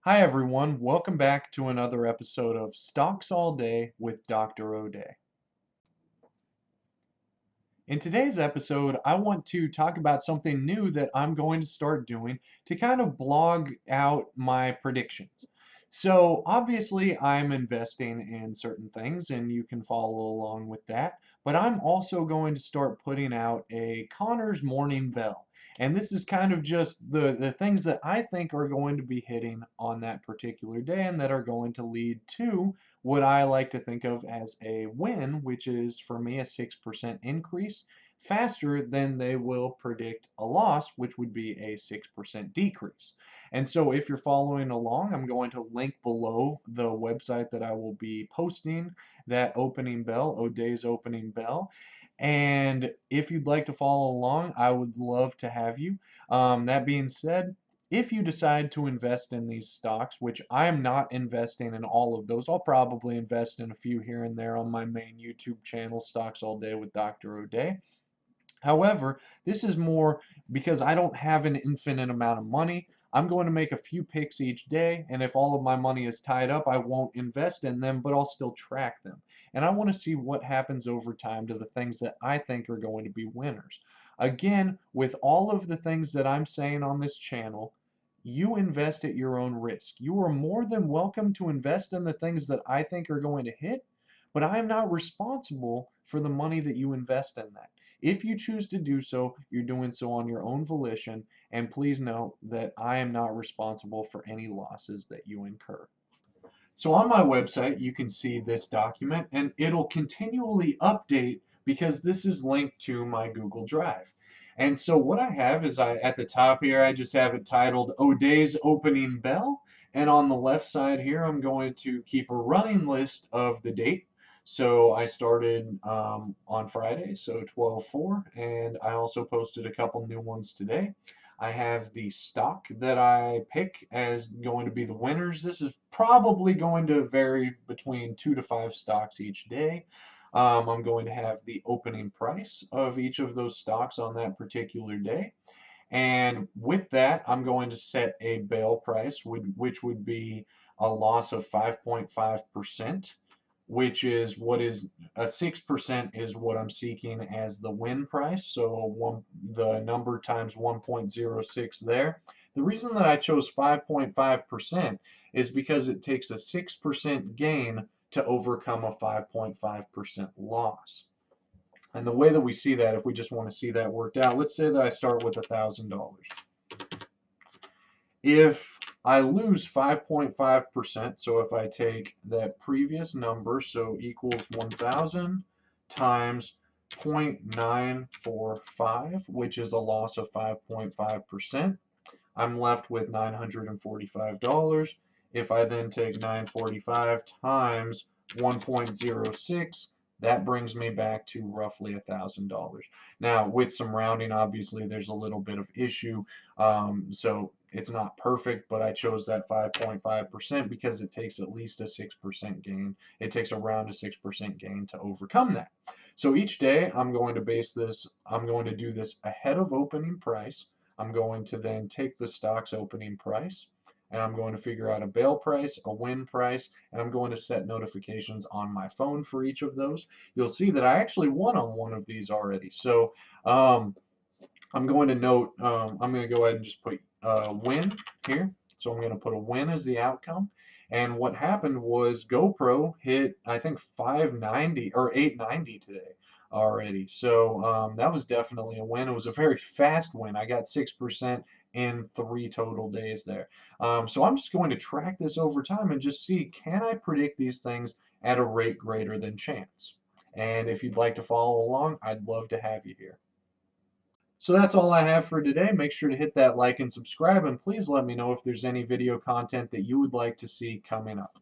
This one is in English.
Hi everyone, welcome back to another episode of Stocks All Day with Dr. O'Day. In today's episode, I want to talk about something new that I'm going to start doing to kind of blog out my predictions. So, obviously, I'm investing in certain things and you can follow along with that, but I'm also going to start putting out a Connor's Morning Bell. And this is kind of just the things that I think are going to be hitting on that particular day and that are going to lead to what I like to think of as a win, which is for me a 6% increase faster than they will predict a loss, which would be a 6% decrease. And so if you're following along, I'm going to link below the website that I will be posting that opening bell, O'Day's opening bell. And if you'd like to follow along, I would love to have you. That being said, if you decide to invest in these stocks, which I am not investing in all of those, I'll probably invest in a few here and there on my main YouTube channel, Stocks All Day with Dr. O'Day. However, this is more because I don't have an infinite amount of money. I'm going to make a few picks each day, and if all of my money is tied up, I won't invest in them, but I'll still track them. And I want to see what happens over time to the things that I think are going to be winners. Again, with all of the things that I'm saying on this channel, you invest at your own risk. You are more than welcome to invest in the things that I think are going to hit, but I am not responsible for the money that you invest in that. If you choose to do so, you're doing so on your own volition, and please note that I am not responsible for any losses that you incur. So on my website, you can see this document, and it'll continually update because this is linked to my Google Drive. And so what I have is at the top here, I just have it titled O'Day's Opening Bell. And on the left side here, I'm going to keep a running list of the date. So I started on Friday, so 12/4, and I also posted a couple new ones today. I have the stock that I pick as going to be the winners. This is probably going to vary between 2 to 5 stocks each day. I'm going to have the opening price of each of those stocks on that particular day. And with that, I'm going to set a bail price, which would be a loss of 5.5%, which is what is a 6% is what I'm seeking as the win price. So the number times 1.06 there. The reason that I chose 5.5% is because it takes a 6% gain to overcome a 5.5% loss. And the way that we see that, if we just want to see that worked out, let's say that I start with $1,000. If I lose 5.5%, so if I take that previous number, so equals 1,000 times 0.945, which is a loss of 5.5%, I'm left with $945. If I then take 945 times 1.06, that brings me back to roughly $1,000. Now, with some rounding, obviously, there's a little bit of issue. So it's not perfect, but I chose that 5.5% because it takes at least a 6% gain. It takes around a 6% gain to overcome that. So each day, I'm going to do this ahead of opening price. I'm going to then take the stock's opening price, and I'm going to figure out a bail price, a win price, and I'm going to set notifications on my phone for each of those. You'll see that I actually won on one of these already. So I'm going to note, I'm going to go ahead and just put win here. So I'm going to put a win as the outcome. And what happened was GoPro hit, I think, 590 or 890 today already. So that was definitely a win. It was a very fast win. I got 6% in 3 total days there. So I'm just going to track this over time and just see, can I predict these things at a rate greater than chance? And if you'd like to follow along, I'd love to have you here. So that's all I have for today. Make sure to hit that like and subscribe, and please let me know if there's any video content that you would like to see coming up.